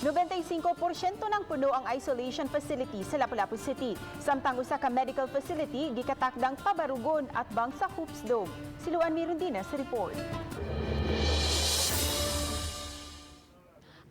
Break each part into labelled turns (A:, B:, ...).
A: 95% ng puno ang isolation facility sa Lapu-lapu City. Samtang usa ka medical facility gikatakdang pabarugon at bang sa Hoops Dome. Siluan Mirundina sa report.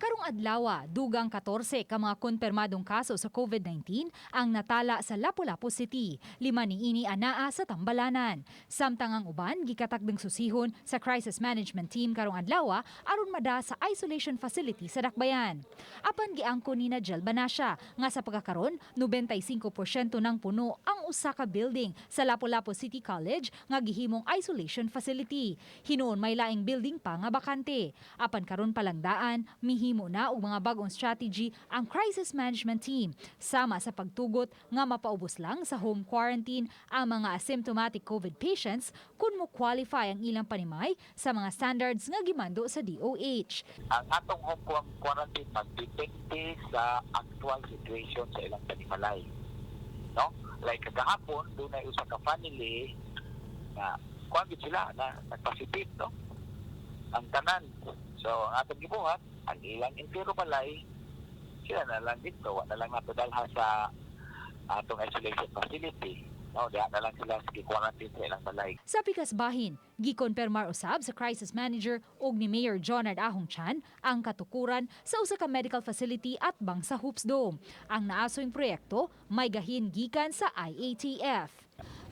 B: Karong adlaw, dugang 14 ka mga konpermadong kaso sa COVID-19 ang natala sa Lapu-lapu City. 5 niini anaa sa Tambalanan. Samtang ang uban gikatakdang susihon sa crisis management team karong adlaw aron mada sa isolation facility sa Dakbayan. Apan giangkon ni Najel Banasya nga sa pagkakaron 95% ng puno ang usa ka building sa Lapu-lapu City College nga gihimong isolation facility. Hinuon may laing building pa nga bakante. Apan karon palangdaan mihimo na og mga bagong strategy ang crisis management team sama sa pagtugot nga mapaubos lang sa home quarantine ang mga asymptomatic COVID patients kung mo qualify ang ilang panimay sa mga standards nga gimando sa DOH.
C: Ang atong home quarantine magdepende sa actual situation sa ilang panimalay. No? Like kagahapon, doon ay usa ka family na kuwagit sila na nagpositive, no? Ang tanan. So, atong gibuhat, ang ilang entero balay, sila na lang dito, wala na lang natadalha sa atong isolation facility. No, diha na lang sila sa quarantine sa ilang balay.
B: Sa pikas bahin, gikonpermar usab sa crisis manager og ni Mayor Jonard Ahong Chan ang katukuran sa usa ka medical facility at bang sa Hoops Dome. Ang naasoyng proyekto may gahin gikan sa IATF.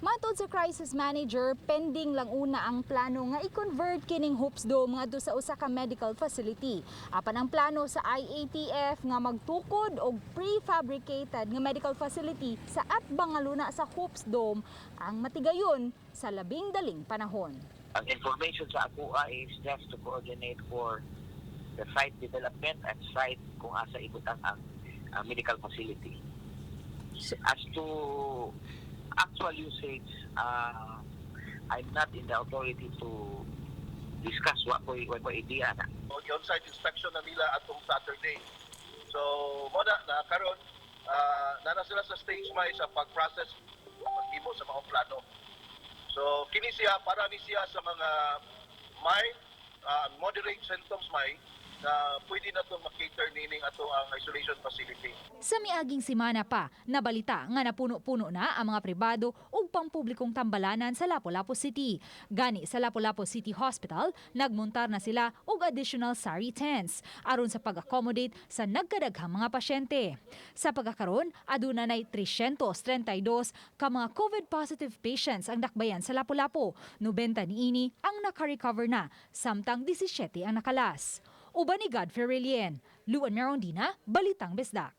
B: Matod sa crisis manager, pending lang una ang plano nga i-convert kining Hoops Dome ngadto sa usa ka medical facility. Apan ang plano sa IATF nga magtukod og prefabricated nga medical facility sa atbang nga luna sa Hoops Dome ang matigayon sa labing daling panahon.
C: Ang information sa ACUA is just to coordinate for the site development and site kung asa ibutang ang medical facility. As to actual usage, I'm not in the authority to discuss what po idea na.
D: On-site inspection na nila atong Saturday. So, muna na karon na sila sa stage may sa pag-process pag-ibo sa mga plano. So, kini siya para ni siya sa mga mild, moderate symptoms may na pwede na itong makater nining ato ang isolation facility.
B: Sa miaging semana pa, nabalita nga napuno-puno na ang mga pribado ug pampublikong tambalanan sa Lapu-lapu City. Gani sa Lapu-lapu City Hospital, nagmuntar na sila og additional sari tents aron sa pag-accommodate sa nagkadaghang mga pasyente. Sa pagkakaron, aduna nay 332 ka mga COVID-positive patients ang dakbayan sa Lapu-lapu. 90 niini ang naka-recover na, samtang 17 ang nakalas. Uban ni Godfrey Relien, Luan Mirundina, Balitang Bisdak.